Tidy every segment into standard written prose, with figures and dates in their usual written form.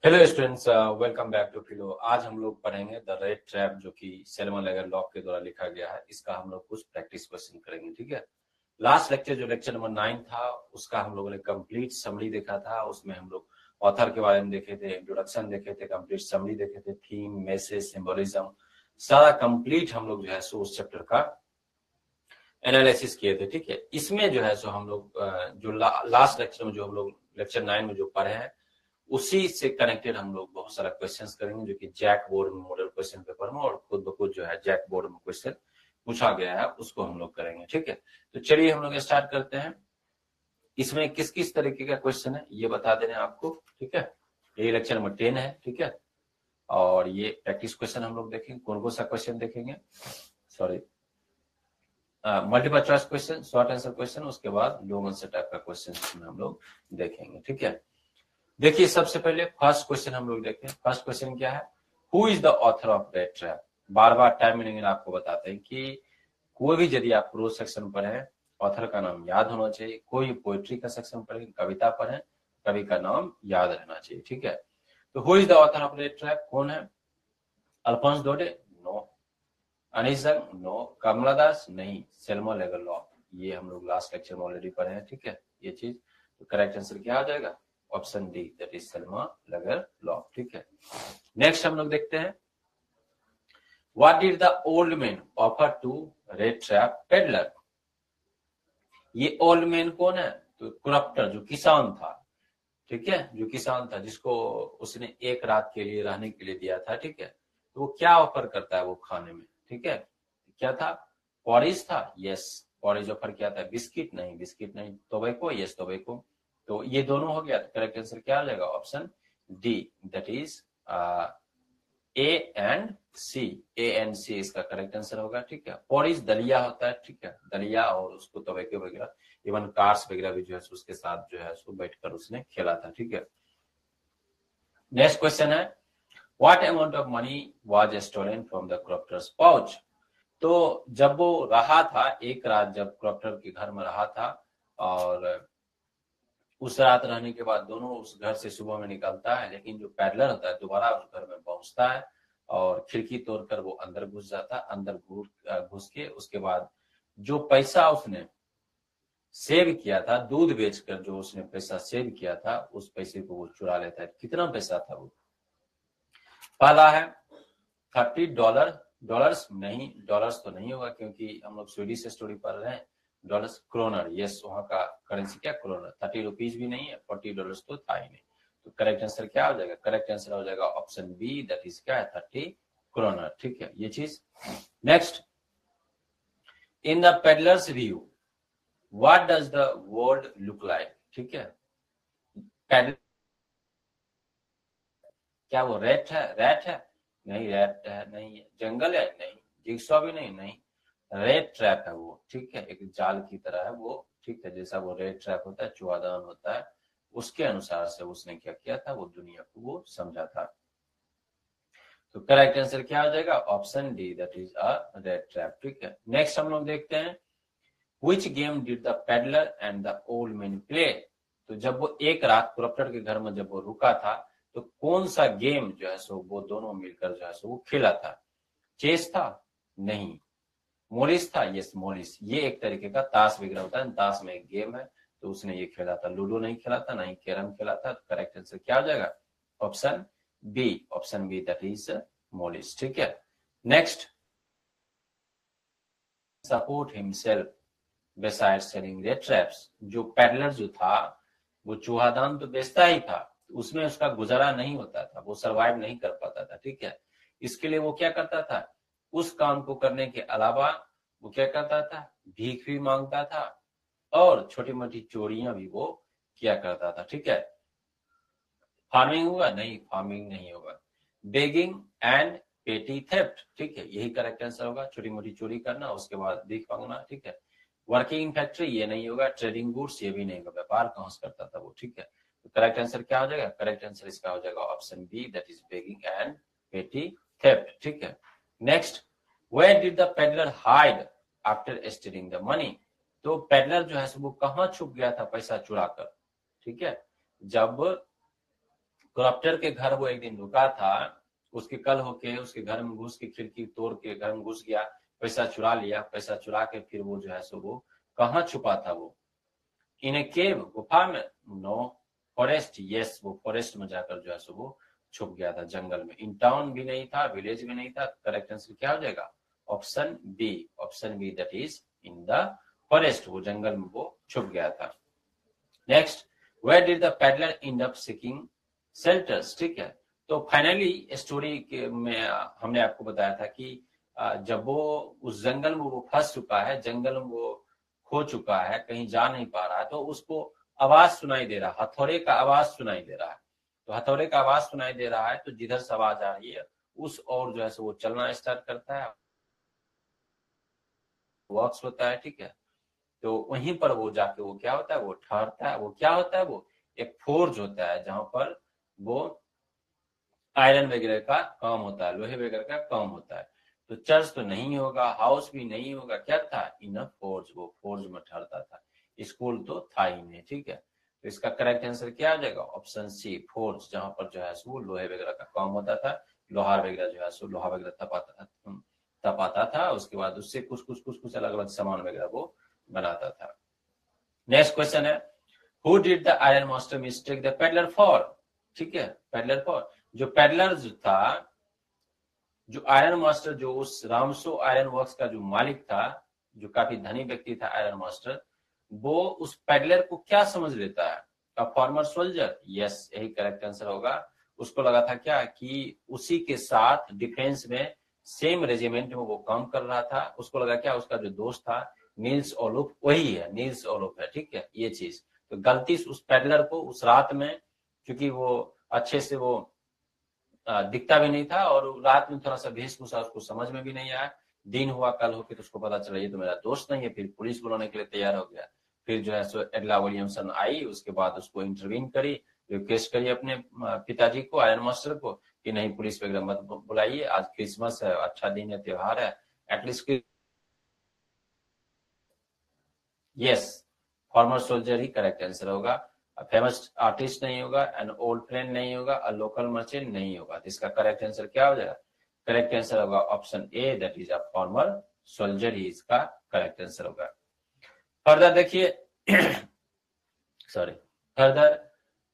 Hello students, welcome back to Filo. आज हम लोग पढ़ेंगे द रेड ट्रैप, जो कि सैल्मन लेगर लॉक के द्वारा लिखा गया है। इसका हम लोग कुछ प्रैक्टिस क्वेश्चन करेंगे, ठीक है। लास्ट लेक्चर जो लेक्चर नंबर 9 था, उसका हम लोगों ने कंप्लीट समरी देखा था। उसमें हम लोग ऑथर के बारे में देखे थे, इंट्रोडक्शन देखे थे, कंप्लीट समरी देखे थे, थीम, मैसेज, सिंबोलिज्म, सारा कंप्लीट हम लोग जो है सो उस चैप्टर का एनालिसिस किए थे, ठीक है। इसमें जो है सो हम लोग जो लास्ट लेक्चर में जो हम लोग लेक्चर 9 में जो पढ़े हैं, उसी से कनेक्टेड हम लोग बहुत सारा क्वेश्चंस करेंगे, जो कि जैक बोर्ड में मॉडल क्वेश्चन पेपर में और खुद ब खुद जो है जैक बोर्ड में क्वेश्चन पूछा गया है, उसको हम लोग करेंगे, ठीक है। तो चलिए हम लोग स्टार्ट करते हैं। इसमें किस किस तरीके का क्वेश्चन है ये बता दे रहे हैं आपको, ठीक है। ये लेक्चर नंबर 10 है, ठीक है। और ये प्रैक्टिस क्वेश्चन हम लोग देखेंगे। कौन कौन सा क्वेश्चन देखेंगे? Sorry, multiple choice question, short answer question, उसके बाद लॉन्ग आंसर टाइप का क्वेश्चन हम लोग देखेंगे, ठीक है। देखिए, सबसे पहले फर्स्ट क्वेश्चन हम लोग देखते हैं। फर्स्ट क्वेश्चन क्या है? Who is the author of red trap? Bar bar time मिलेंगे आपको बताते हैं कि कोई भी यदि आप प्रोज सेक्शन पढ़े, ऑथर का नाम याद होना चाहिए। कोई पोएट्री का सेक्शन पढ़े, कविता पढ़े, कवि का नाम याद रहना चाहिए, ठीक है। तो who is the author of red trap? कौन है? अल्फोंस डोडे? नो। अनिसंग? नो। कमला दास? नहीं। सैल्मन लेगर लॉक, ये हम लोग लास्ट लेक्चर में ऑलरेडी पढ़े हैं, ठीक है। ये चीज तो करेक्ट आंसर क्या आ जाएगा? Option D, that is Selma Lagerlof, ठीक है। नेक्स्ट हम लोग देखते हैं, what did the old man offer to rat trap peddler? ये ओल्ड मैन कौन है? तो क्रॉप्टर, जो किसान था, ठीक है, जो किसान था, जिसको उसने एक रात के लिए रहने के लिए दिया था, ठीक है। तो वो क्या ऑफर करता है वो खाने में, ठीक है। क्या था? पॉरिज था? यस, पॉरिज ऑफर किया था। बिस्किट? नहीं, बिस्किट नहीं। टोबैको? Yes, tobacco. तो ये दोनों हो गया, तो करेक्ट आंसर क्या आ जाएगा? Option D, that is A and C. A and C इसका करेक्ट आंसर होगा, ठीक है। पॉरिज दलिया होता है, ठीक है, दलिया, और उसको टोबैको वगैरह, इवन कार्स वगैरह भी जो है उसके साथ जो है उसको बैठकर उसने खेला था, ठीक है। नेक्स्ट क्वेश्चन है, what amount of money was stolen from the croppers pouch? तो जब वो रहा था एक रात, जब क्रॉप्टर के घर में रहा था, और उस रात रहने के बाद दोनों उस घर से सुबह में निकलता है, लेकिन जो पैडलर होता है दोबारा उस घर में पहुंचता है और खिड़की तोड़कर वो अंदर घुस जाता है। अंदर घुस के उसके बाद जो पैसा उसने सेव किया था, दूध बेचकर जो उसने पैसा सेव किया था, उस पैसे को वो चुरा लेता है। कितना पैसा था वो? पहला है $30। डॉलर्स नहीं, डॉलर्स तो नहीं होगा, क्योंकि हम लोग स्वीडिश स्टोरी पढ़ रहे हैं। डॉलर्स? क्रोनर, यस, वहां का करेंसी क्या? क्रोनर। $30 भी नहीं है, $40 तो था ही नहीं। तो करेक्ट आंसर क्या हो जाएगा? करेक्ट आंसर हो जाएगा ऑप्शन बी, दैट इज क्या है? 30 क्रोनर, ठीक है, ये चीज। Next, in the peddlers view what does the world look like? ठीक है, पेडलर, क्या वो रेट है? रैट है? नहीं, रैट है नहीं है। जंगल है? नहीं। जिगसॉ भी नहीं, नहीं। रेड ट्रैप है वो, ठीक है, एक जाल की तरह है वो, ठीक है। जैसा वो रेड ट्रैप होता है, चुआदान होता है, उसके अनुसार से उसने क्या किया था, वो दुनिया को वो समझा था। तो करेक्ट आंसर क्या आ जाएगा? Option D, that is a red trap, ठीक है। नेक्स्ट हम लोग देखते हैं, which game did the peddler and the old man play? तो जब वो एक रात क्रॉप्टर के घर में जब वो रुका था, तो कौन सा गेम जो है सो वो दोनों मिलकर जो है सो वो खेला था? चेस था? नहीं। मोरिस था? यस, मोरिस, ये एक तरीके का ताश वगैरह होता है, ताश में एक गेम है, तो उसने ये खेला था। लूडो नहीं खेला था, नहीं कैरम खेला था। करेक्ट आंसर क्या हो जाएगा? Option B, option B, that is Morris, ठीक है। Next, support himself beside selling rat traps? जो पैडलर जो था, वो चूहादान तो बेचता ही था, उसमें उसका गुजारा नहीं होता था, वो सरवाइव नहीं कर पाता था, ठीक है। इसके लिए वो क्या करता था? उस काम को करने के अलावा वो क्या करता था? भीख भी मांगता था और छोटी मोटी चोरियां भी वो किया करता था, ठीक है। फार्मिंग होगा? नहीं, फार्मिंग नहीं होगा। बेगिंग एंड पेटी थेफ्ट, ठीक है, यही करेक्ट आंसर होगा। छोटी मोटी चोरी करना, उसके बाद भीख मांगना, ठीक है। वर्किंग इन फैक्ट्री, ये नहीं होगा। ट्रेडिंग गुड्स, ये भी नहीं होगा। व्यापार कहां से करता था वो, ठीक है। तो करेक्ट आंसर क्या हो जाएगा? करेक्ट आंसर इसका हो जाएगा option B, that is begging and petty theft, ठीक है। Next, where did the peddler hide after stealing the money? तो पेडलर जो है वो कहां छुप गया था पैसा चुरा कर, ठीक है। जब क्रॉप्टर के घर वो एक दिन रुका था, उसके कल होके उसके घर में घुस के खिड़की तोड़ के घर में घुस गया, पैसा चुरा लिया, पैसा चुरा के फिर वो जो है सो वो कहाँ छुपा था वो? इन ए केव, गुफा में? नो। फॉरेस्ट, यस, वो फॉरेस्ट में जाकर जो है सो वो छुप गया था, जंगल में। इन टाउन भी नहीं था, विलेज भी नहीं था, करेक्ट आंसर क्या हो जाएगा? Option B, that is in the forest, वो जंगल में वो छुप गया था। Next, where did the peddler end up seeking shelters? ठीक है, तो फाइनली स्टोरी में हमने आपको बताया था कि जब वो उस जंगल में वो फंस चुका है, जंगल में वो खो चुका है, कहीं जा नहीं पा रहा है, तो उसको आवाज सुनाई दे रहा है, हथौड़े का आवाज सुनाई दे रहा है। तो हथौड़े का आवाज सुनाई दे रहा है, तो जिधर से आवाज आ रही है उस और जो है वो चलना स्टार्ट करता है, वॉक्स होता है। ठीक है, तो वहीं पर वो जाके वो क्या होता है, वो ठहरता है। वो क्या होता है, वो एक फोर्ज होता है जहां पर वो आयरन वगैरह का काम होता है, लोहे वगैरह का काम होता है। तो चर्च तो नहीं होगा, हाउस भी नहीं होगा, क्या था? इन अ फोर्ज, वो फोर्ज में ठहरता था। स्कूल तो था ही नहीं। ठीक है, तो इसका करेक्ट आंसर क्या आ जाएगा? ऑप्शन सी, फोर्ज, जहां पर जो है वो लोहे वगैरह का काम होता था, लोहार वगैरह जो है सो लोहा वगैरह तपाता था, उसके बाद उससे कुछ अलग अलग सामान वगैरह वो बनाता था। नेक्स्ट क्वेश्चन है, who did the iron master mistake the peddler for? ठीक है, पेडलर फॉर, जो पेडलर जो था, जो आयरन मास्टर, जो उस रामसो आयरन वर्क्स का जो मालिक था, जो काफी धनी व्यक्ति था आयरन मास्टर, वो उस पेडलर को क्या समझ लेता है? अ फॉर्मर सोल्जर, यस, यही करेक्ट आंसर होगा। उसको लगा था क्या कि उसी के साथ डिफेंस में सेम रेजिमेंट में वो काम कर रहा था। उसको लगा क्या, उसका जो दोस्त था नील्स ओलुफ, वही है, नील्स ओलुफ है। ठीक है, ये चीज तो गलती उस पेडलर को उस रात में, क्योंकि वो अच्छे से वो दिखता भी नहीं था और रात में थोड़ा सा वेशभूषा उसको समझ में भी नहीं आया। दिन हुआ कल होके तो उसको पता चला ये तो मेरा दोस्त नहीं है, फिर पुलिस बुलाने के लिए तैयार हो गया। फिर जो है सो एडला विलियमसन आई, उसके बाद उसको इंटरवीन करी, रिक्वेस्ट करी अपने पिताजी को, आयरन मास्टर को, कि नहीं पुलिस वगैरह मत बुलाइए, आज क्रिसमस है, अच्छा दिन है, त्योहार है, एटलीस्ट। यस, फॉर्मर सोल्जर ही करेक्ट आंसर होगा। फेमस आर्टिस्ट नहीं होगा, एन ओल्ड फ्रेंड नहीं होगा, अ लोकल मर्चेंट नहीं होगा। तो इसका करेक्ट आंसर क्या हो जाएगा? करेक्ट आंसर होगा option A, that is a former soldier ही इसका करेक्ट आंसर होगा। फर्दर देखिए, sorry, further,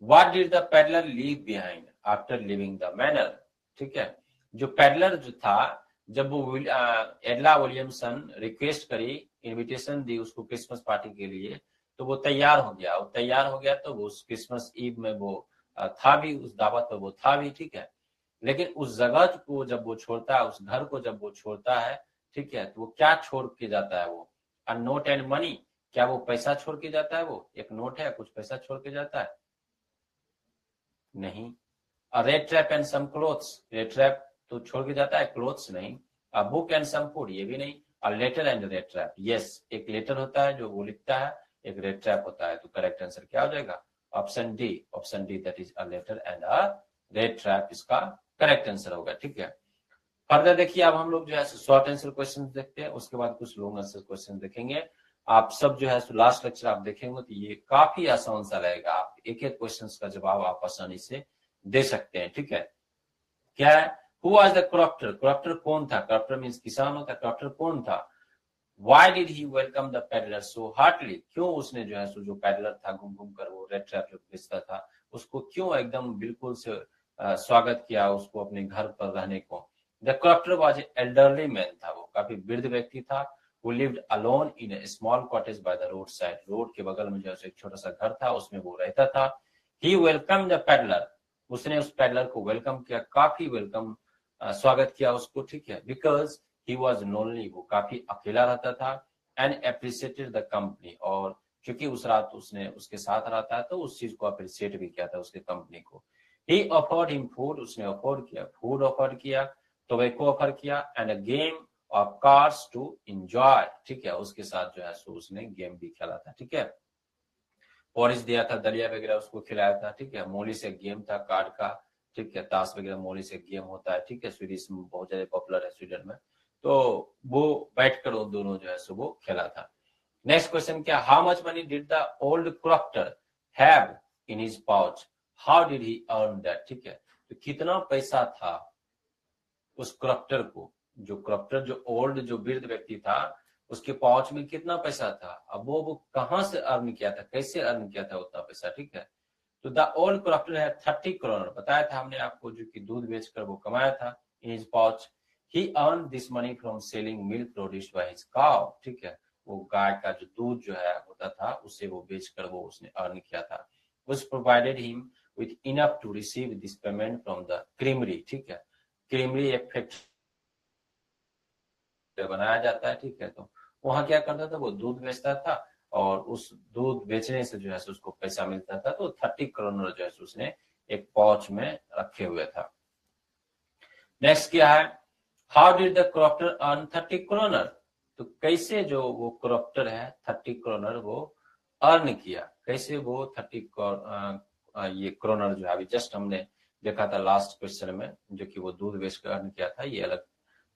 what did the peddler leave behind after living the manor? ठीक है, जो पेडलर जो था, जब वो एडला विलियमसन रिक्वेस्ट करी, इनविटेशन दी उसको क्रिसमस पार्टी के लिए, तो वो तैयार हो गया। वो तैयार हो गया तो वो उस क्रिसमस ईव में वो था भी, उस दावत पर वो था भी। ठीक है, लेकिन उस जगह को जब वो छोड़ता है, उस घर को जब वो छोड़ता है, ठीक है, तो वो क्या छोड़ के जाता है? वो अ नोट एंड मनी, क्या वो पैसा छोड़ के जाता है? वो एक नोट है, कुछ पैसा छोड़ के जाता है? नहीं। A red trap and some clothes, red trap तो छोड़ के जाता है, क्लोथ्स नहीं। A book and some food, ये भी नहीं। A letter and red trap, yes, एक लेटर होता है जो वो लिखता है, एक रेड ट्रैप होता है। तो करेक्ट आंसर क्या हो जाएगा? Option D, that is a letter and a red trap, इसका करेक्ट आंसर होगा। ठीक है, फर्दर देखिए, अब हम लोग जो है शॉर्ट आंसर क्वेश्चन देखते हैं, उसके बाद कुछ लॉन्ग आंसर क्वेश्चन देखेंगे। आप सब जो है लास्ट लेक्चर आप देखेंगे तो ये काफी आसान सा रहेगा, आप एक एक क्वेश्चन का जवाब आप आसानी से दे सकते हैं। ठीक है, क्या है? Who was the क्रॉप्टर? क्रॉप्टर कौन था? क्रॉप्टर मींस किसान होता है, क्रॉप्टर कौन था? Why did he welcome the peddler so heartily? क्यों उसने जो है जो पेडलर था, घूम घूम कर वो रेड ट्रैप जो बेचता था, उसको क्यों एकदम बिल्कुल से स्वागत किया उसको अपने घर पर रहने को? द क्रॉप्टर वाज एल्डरली मैन, था वो काफी वृद्ध व्यक्ति था, who lived alone in a small cottage by the roadside, road के बगल में जो है एक छोटा सा घर था, उसमें वो रहता था। he welcomed the peddler, उसने उस पेडलर को वेलकम किया, काफी वेलकम स्वागत किया उसको। ठीक है, बिकॉज ही वॉज लोनली, वो काफी अकेला रहता था, एंड अप्रिशिएटेड द कंपनी, और क्योंकि उस रात उसने उसके साथ रहता है तो उस चीज को अप्रिशिएट भी किया था उसके कंपनी को। ही ऑफर्ड हिम फूड, उसने ऑफर किया, फूड ऑफर किया, टोबैको ऑफर किया, and a game of cards to enjoy. ठीक है, उसके साथ जो है सो उसने गेम भी खेला था। ठीक है, पॉरिश दिया था, दलिया वगैरह उसको खिलाया था। ठीक है, मोली से गेम था कार्ड का। ठीक है, ताश वगैरह मोली से गेम होता है। ठीक है, स्वीडिश में बहुत ज्यादा पॉपुलर है, स्वीडन में। तो वो बैठकर वो दोनों जो है सो वो खेला था। नेक्स्ट क्वेश्चन क्या, how much money did the old क्रॉप्टर have in his pouch? How did he earn that, ठीक है। तो कितना पैसा था उस करप्टर को, जो करप्टर, जो ओल्ड, जो वृद्ध व्यक्ति था, उसके पाउच में कितना पैसा था, अब वो कहां से अर्न किया था, कैसे अर्न किया था उतना पैसा, ठीक है। तो द ओल्ड करप्टर है 30 करोड़, बताया था हमने आपको, जो कि दूध बेचकर वो कमाया था in his pouch. He earn this money from selling milk produced by his cow, ठीक है। वो गाय का जो दूध जो है होता था, उसे वो बेचकर वो उसने अर्न किया था। was provided him with enough to receive this payment from the creamery, ठीक है। क्रीमरी एक फैक्ट्री बनाया जाता है, ठीक है। तो वहां क्या करता था, वो दूध बेचता था और उस दूध बेचने से जो है उसको पैसा मिलता था। तो 30 करोड़ जो है उसने एक पाउच में रखे हुए था। नेक्स्ट क्या है, how did the crofter earn 30 crore, तो कैसे जो वो क्रॉप्टर है 30 करोड़ वो अर्न किया, कैसे वो 30 ये करोड़ जो है, अभी जस्ट हमने देखा था लास्ट क्वेश्चन में, जो कि वो दूध बेचकर अर्न किया था। ये अलग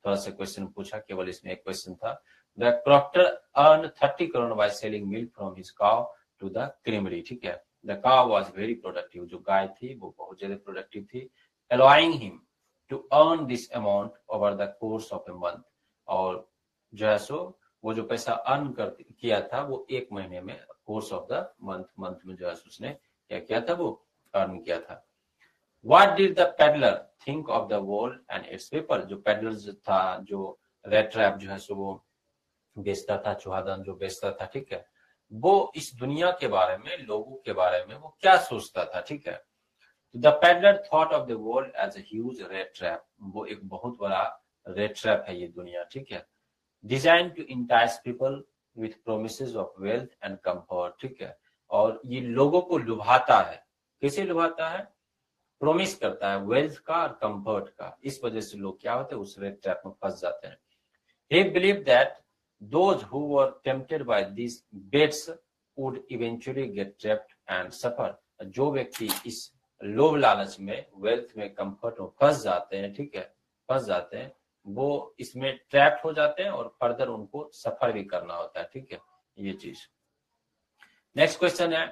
थोड़ा सा क्वेश्चन पूछा, केवल इसमें एक क्वेश्चन था। The crofter earn 30 crore by selling milk from his cow to the creamery, ठीक है। The cow was very productive, जो गाय थी वो बहुत ज्यादा प्रोडक्टिव थी, allowing him to earn this amount over the course of a month. और जो है सो वो जो पैसा अर्न किया था वो एक महीने में, कोर्स ऑफ द मंथ में जो है उसने क्या किया था, वो अर्न किया था। What did the peddler think of the world and its people? जो peddler जो था, जो रेड ट्रैप जो है सो वो बेचता था, चूहादान जो बेचता था, ठीक है, वो इस दुनिया के बारे में, लोगों के बारे में वो क्या सोचता था, ठीक है। The peddler thought of the world as a huge rat trap, वो एक बहुत बड़ा रेड ट्रैप है ये दुनिया, ठीक है। Design to entice people with promises of wealth and comfort, ठीक है। और ये लोगों को लुभाता है, कैसे लुभाता है, प्रोमिस करता है वेल्थ का और कंफर्ट का। इस वजह से लोग क्या होते हैं, उस रेड ट्रैप में फंस जाते हैं। He believed that those who were tempted by these baits would eventually get trapped and suffer. जो व्यक्ति इस लोभ लालच में, वेल्थ में, कंफर्ट में फंस जाते हैं, ठीक है, फंस जाते हैं, वो इसमें ट्रैप्ड हो जाते हैं और फर्दर उनको सफर भी करना होता है, ठीक है, ये चीज। नेक्स्ट क्वेश्चन है,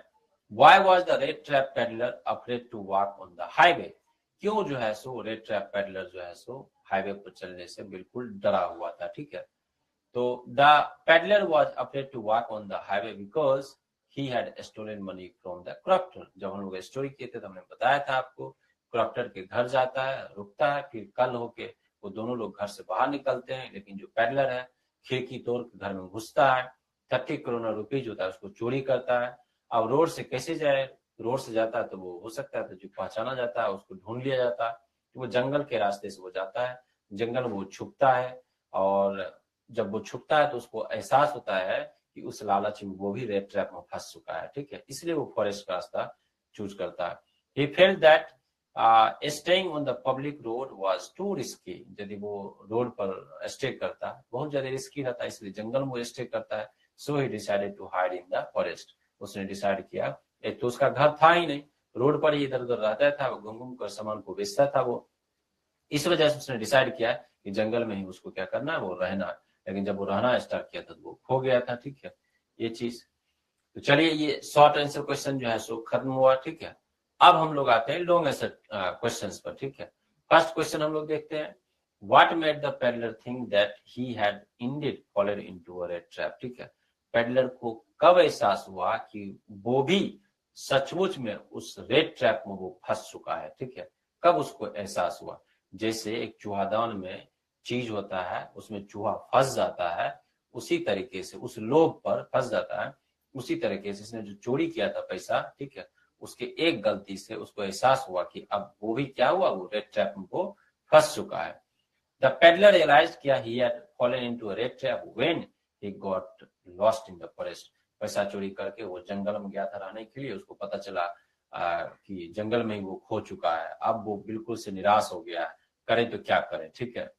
Why was the red trap peddler afraid to walk on the highway? क्यों जो है सो रेड ट्रैप पेडलर जो है सो हाईवे पर चलने से बिल्कुल डरा हुआ था, ठीक है। तो the peddler was afraid to walk on the highway because he had stolen money from the crofter. जब हम लोग स्टोरी किए थे तो हमने बताया था आपको, क्रॉप्टर के घर जाता है, रुकता है, फिर कल होके वो दोनों लोग घर से बाहर निकलते हैं, लेकिन जो पेडलर है खिड़की तोड़ के घर में घुसता है, 30 करोड़ रुपीज होता है उसको चोरी करता है। अब रोड से कैसे जाए, रोड से जाता है तो वो हो सकता है तो जो पहचाना जाता है, उसको ढूंढ लिया जाता है, तो वो जंगल के रास्ते से वो जाता है, जंगल में वो छुपता है, और जब वो छुपता है तो उसको एहसास होता है कि उस लालच में वो भी रेड ट्रैप में फंस चुका है, ठीक है, इसलिए वो फॉरेस्ट का रास्ता चूज करता है। He felt that staying on the public road was too risky. यदि वो रोड पर स्टे करता बहुत ज्यादा रिस्की रहता है, इसलिए जंगल में स्टे करता है। So he decided to hide in the forest. उसने डिसाइड किया, एक तो उसका घर था ही नहीं, रोड पर ही इधर उधर रहता था, वो घूम घूम कर सामान को बेचता था वो, इस वजह से उसने डिसाइड किया कि जंगल में ही उसको क्या करना है, वो रहना है। लेकिन जब वो रहना स्टार्ट किया था तो वो खो गया था, ठीक है, ये चीज। तो चलिए, ये शॉर्ट आंसर क्वेश्चन जो है सो खत्म हुआ, ठीक है। अब हम लोग आते हैं लॉन्ग आंसर क्वेश्चन पर, ठीक है। फर्स्ट क्वेश्चन हम लोग देखते हैं, what made the peddler think that he had Indeed fallen into a red trap, ठीक है। पेडलर को कब एहसास हुआ कि वो भी सचमुच में उस रेड ट्रैप में वो फंस चुका है, ठीक है, कब उसको एहसास हुआ। जैसे एक चूहादान में चीज होता है, उसमें चूहा फंस जाता है, उसी तरीके से उस लोभ पर फंस जाता है, उसी तरीके से इसने जो चोरी किया था पैसा, ठीक है, उसके एक गलती से उसको एहसास हुआ कि अब वो भी क्या हुआ, वो रेड ट्रैप में वो फंस चुका है। द पेडलर रियलाइज्ड किया he had fallen into a red trap when he got lost in the forest. पैसा चोरी करके वो जंगल में गया था रहने के लिए, उसको पता चला कि जंगल में ही वो खो चुका है। अब वो बिल्कुल से निराश हो गया है, करे तो क्या करे, ठीक है।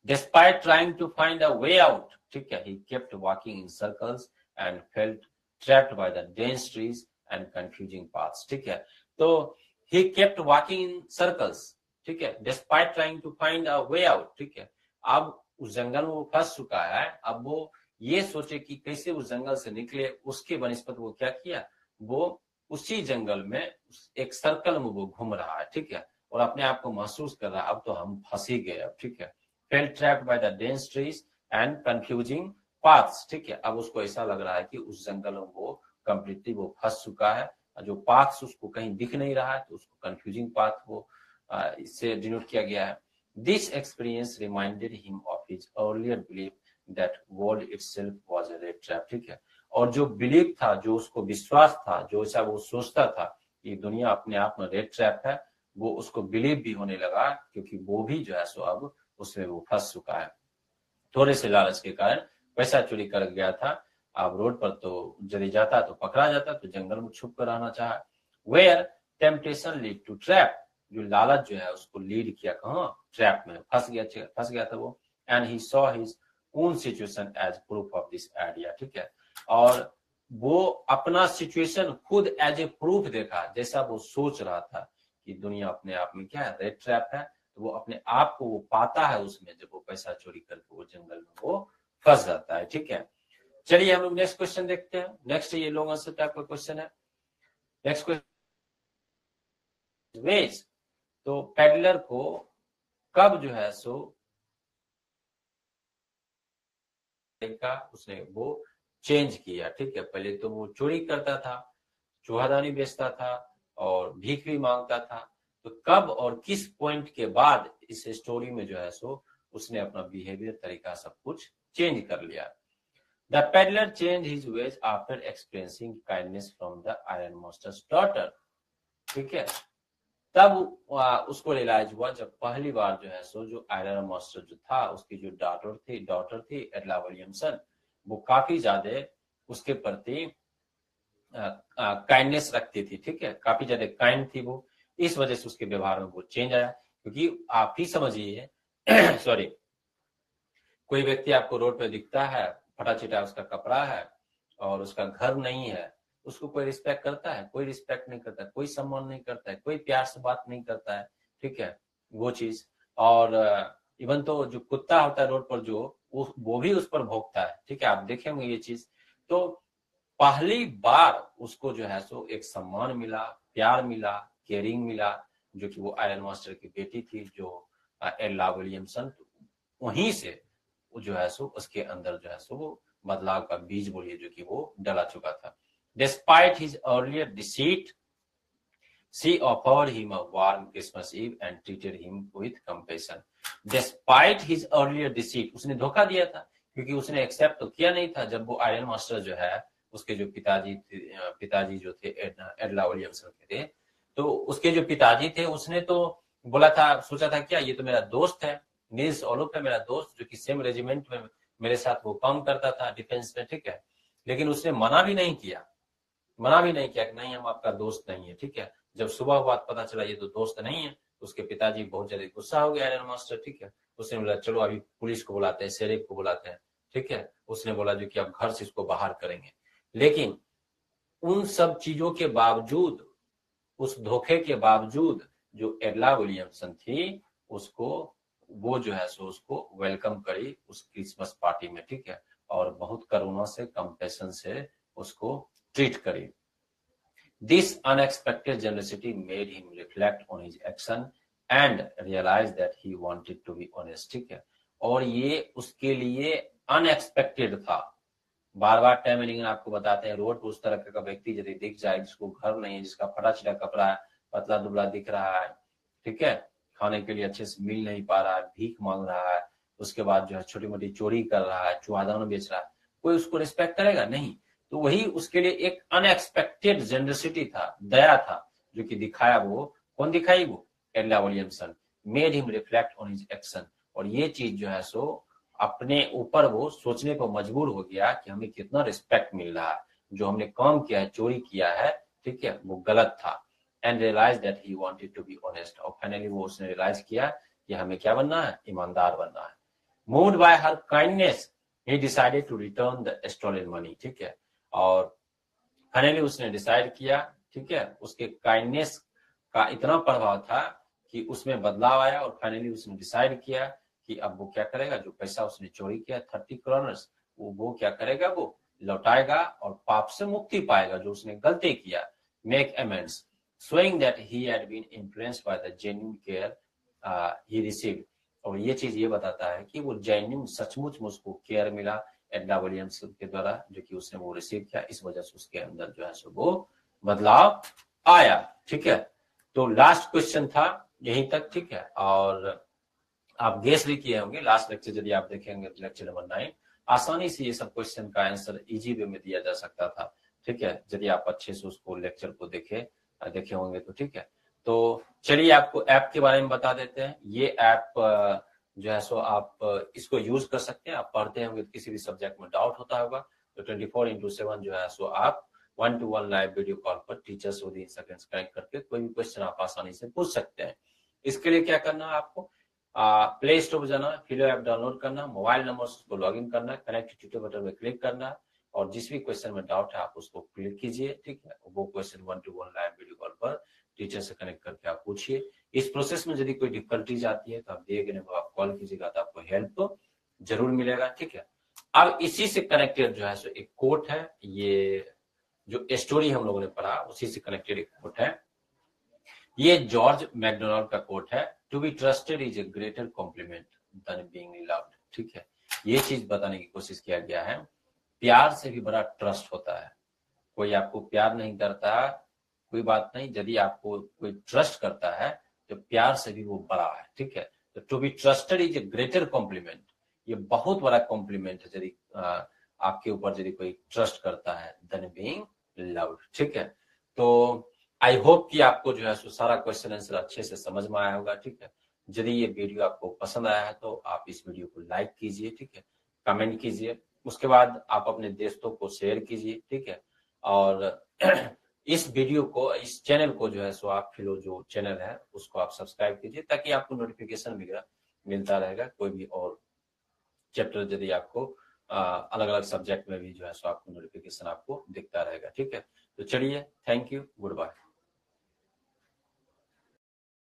Despite trying to find a way out, ठीक है, he kept walking in circles and felt trapped by the dense trees and confusing paths, ठीक है। तो he kept walking in circles, ठीक है, despite trying to find a way out, ठीक है। अब उस जंगल में वो फंस चुका है, अब वो ये सोचे कि कैसे उस जंगल से निकले, उसके बनिस्पत वो क्या किया, वो उसी जंगल में एक सर्कल में वो घूम रहा है, ठीक है, और अपने आप को महसूस कर रहा है अब तो हम फंस ही गए अब, ठीक है। Felt trapped by the dense trees and confusing paths, ठीक है। अब उसको ऐसा लग रहा है कि उस जंगल में वो कंप्लीटली वो फंस चुका है, जो पाथ्स उसको कहीं दिख नहीं रहा है, तो उसको कंफ्यूजिंग पाथ वो इससे डिनोट किया गया है। This experience reminded him of his earlier belief that world itself was a red trap, ठीक है। और जो बिलीफ था, जो उसको विश्वास था, जो ऐसा वो सोचता था कि दुनिया अपने आप में रेड ट्रैप है, वो उसको बिलीव भी होने लगा, क्योंकि वो भी जो है सो अब उसमें वो फंस चुका है। थोड़े से लालच के कारण पैसा चोरी कर गया था, अब रोड पर तो यदि जाता तो पकड़ा जाता, तो जंगल में छुप कर रहना चाहा। Where temptation lead to trap, जो लालच जो है उसको लीड किया कहाँ, ट्रैप में फंस गया था वो। And he saw his own situation as proof of this idea, ठीक है। और वो अपना सिचुएशन खुद एज ए प्रूफ देखा, जैसा वो सोच रहा था कि दुनिया अपने आप में क्या है, रेड ट्रैप है, तो वो अपने आप को वो पाता है उसमें, जब वो पैसा चोरी करके वो जंगल में वो फंस जाता है, ठीक है। चलिए हम लोग नेक्स्ट क्वेश्चन देखते हैं। नेक्स्ट ये लोगों से टाइप का क्वेश्चन है। नेक्स्ट क्वेश्चन, वेज, तो पेडलर को कब जो है सो का उसने वो चेंज किया, ठीक है। पहले तो वो चोरी करता था, चूहादानी बेचता था और भीख भी मांगता था, तो कब और किस पॉइंट के बाद इस स्टोरी में जो है सो उसने अपना बिहेवियर, तरीका, सब कुछ चेंज कर लिया। The peddler change his veg after experiencing kindness from the iron masters daughter, ठीक है। तब उसको रियलाइज हुआ जब पहली बार जो है सो जो आयरन मास्टर जो था, उसकी जो डॉटर थी एडला विलियमसन, वो काफी ज्यादा उसके प्रति काइंडनेस रखती थी, ठीक है, काफी ज्यादा काइंड थी वो। इस वजह से उसके व्यवहार में वो चेंज आया, क्योंकि आप ही समझिए सॉरी, कोई व्यक्ति आपको रोड पे दिखता है, फटा चिटा उसका कपड़ा है और उसका घर नहीं है, उसको कोई रिस्पेक्ट करता है? कोई रिस्पेक्ट नहीं करता, कोई सम्मान नहीं करता है, कोई प्यार से बात नहीं करता है, ठीक है, वो चीज। और इवन तो जो कुत्ता होता है रोड पर, जो वो भी उस पर भौंकता है, ठीक है, आप देखेंगे ये चीज। तो पहली बार उसको जो है सो एक सम्मान मिला, प्यार मिला, केयरिंग मिला, जो कि वो आयरन मास्टर की बेटी थी, जो एल्ला विलियमसन। वहीं से वो जो है सो उसके अंदर जो है सो वो बदलाव का बीज बोलिए जो कि वो डला चुका था। Despite his earlier deceit, she offered him a warm Christmas Eve and treated him with compassion. Despite his earlier deceit, उसने धोखा दिया था, क्योंकि उसने एक्सेप्ट तो किया नहीं था। जब वो आयरन मास्टर जो है, उसके जो पिताजी जो थे एडला विलियमसन के थे, तो उसके जो पिताजी थे, उसने तो बोला था, सोचा था क्या, ये तो मेरा दोस्त है, नील्स ओलुफ है मेरा दोस्त, जो कि सेम रेजिमेंट में मेरे साथ वो काम करता था डिफेंस में, ठीक है। लेकिन उसने मना भी नहीं किया कि नहीं, हम आपका दोस्त नहीं है, ठीक है। जब सुबह हुआ पता चला ये तो दोस्त नहीं है, तो उसके पिताजी बहुत ज्यादा गुस्सा हो गया आयरन मास्टर, ठीक है। उसने बोला चलो अभी पुलिस को बुलाते हैं, शेरिफ को बुलाते हैं, ठीक है। उसने बोला जो कि अब घर से इसको बाहर करेंगे। लेकिन उन सब चीजों के बावजूद, उस धोखे के बावजूद, जो एडला विलियमसन थी, उसको वो जो है सो उसको वेलकम करी उस क्रिसमस पार्टी में, ठीक है, और बहुत करुणा से, कंपैशन से उसको ट्रीट करी। This unexpected generosity made him reflect on his action and realize that he wanted to be honest, ठीक है। और ये उसके लिए अनएक्सपेक्टेड था। बार बार टाइम मैनिंग आपको बताते हैं, रोड पर उस तरह का व्यक्ति यदि दिख जाए, जिसको घर नहीं है, जिसका फटा चिटा कपड़ा है, पतला दुबला दिख रहा है, ठीक है, खाने के लिए अच्छे से मिल नहीं पा रहा है, भीख मांग रहा है, उसके बाद जो है छोटी मोटी चोरी कर रहा है, चुहादान बेच रहा है, कोई उसको रिस्पेक्ट करेगा नहीं। तो वही उसके लिए एक अनएक्सपेक्टेड जेनरसिटी था, दया था, जो कि दिखाया। वो कौन दिखाई? वो Edla Williamson. Made him reflect on his action, और ये चीज जो है सो अपने ऊपर वो सोचने पर मजबूर हो गया कि हमें कितना रिस्पेक्ट मिल रहा है, जो हमने काम किया है, चोरी किया है, ठीक है, वो गलत था। And realize that he wanted to be honest, और फाइनली वो उसने रियलाइज किया कि हमें क्या बनना है? ईमानदार बनना है। Moved by her kindness he decided to return the stolen money, ठीक है। और फाइनली उसने डिसाइड किया, ठीक है, उसके काइंडनेस का इतना प्रभाव था कि उसमें बदलाव आया, और फाइनली उसने डिसाइड किया कि अब वो क्या करेगा, जो पैसा उसने चोरी किया 30 करोनर्स, वो क्या करेगा, वो लौटाएगा और पाप से मुक्ति पाएगा, जो उसने गलती किया। make amends, showing that he had been influenced by the genuine care he received. और ये चीज ये बताता है कि वो जेन्युइन सचमुच में उसको केयर मिला एडना विलियम्स के द्वारा, जो कि उसने वो रिसीव किया, इस वजह से उसके अंदर जो है सो वो बदलाव आया। ठीक है, तो लास्ट क्वेश्चन था यहीं तक। ठीक है, और आप गेस भी किए होंगे लास्ट लेक्चर यदि आप देखेंगे लेक्चर नंबर 9, आसानी से ये सब क्वेश्चन का आंसर इजी वे में दिया जा सकता था। ठीक है, यदि आप अच्छे से उसको लेक्चर को देखे होंगे तो। ठीक है, तो चलिए आपको ऐप के बारे में बता देते हैं। ये ऐप जो है सो आप इसको यूज कर सकते हैं। आप पढ़ते होंगे, किसी भी सब्जेक्ट में डाउट होता होगा तो 24/7 जो है सो आप 1-to-1 लाइव वीडियो कॉल पर teachers with in seconds connect करके कोई भी क्वेश्चन आप आसानी से पूछ सकते हैं। इसके लिए क्या करना है आपको, प्ले स्टोर पर जाना, फिलो ऐप डाउनलोड करना, मोबाइल नंबर को लॉग इन करना, कनेक्ट ट्यूटर बटन में क्लिक करना, और जिस भी क्वेश्चन में डाउट है आप उसको क्लिक कीजिए। ठीक है, वो question 1-to-1 live video call पर टीचर से कनेक्ट करके आप पूछिए। इस प्रोसेस में यदि कोई डिफिकल्टीज आती है तो आप दिए गए आप कॉल कीजिएगा, तो आपको हेल्प जरूर मिलेगा। ठीक है, अब इसी से कनेक्टेड जो है सो एक कोट है, ये जो स्टोरी हम लोगों ने पढ़ा उसी से कनेक्टेड एक कोट है। ये जॉर्ज मैकडोनाल्ड का कोट है, to be trusted is a greater compliment than being loved. ठीक है, ये चीज बताने की कोशिश किया गया है, प्यार से भी बड़ा ट्रस्ट होता है। कोई आपको प्यार नहीं करता, कोई बात नहीं, यदि आपको कोई ट्रस्ट करता है तो प्यार से भी वो बड़ा है। ठीक है, तो to be trusted is a greater compliment, ये बहुत बड़ा कॉम्प्लीमेंट है यदि आपके ऊपर यदि कोई ट्रस्ट करता है देन बीइंग लव्ड। ठीक है, तो आई होप कि आपको जो है सो सारा क्वेश्चन आंसर अच्छे से समझ में आया होगा। ठीक है, यदि ये वीडियो आपको पसंद आया है तो आप इस वीडियो को लाइक कीजिए। ठीक है, कमेंट कीजिए, उसके बाद आप अपने दोस्तों को शेयर कीजिए। ठीक है, और इस वीडियो को, इस चैनल को जो है सो आप फिलो जो चैनल है उसको आप सब्सक्राइब कीजिए, ताकि आपको नोटिफिकेशन मिलता रहेगा कोई भी और चैप्टर यदि आपको अलग अलग सब्जेक्ट में भी जो है सो आपको नोटिफिकेशन आपको दिखता रहेगा। ठीक है, तो चलिए, थैंक यू, गुड बाय।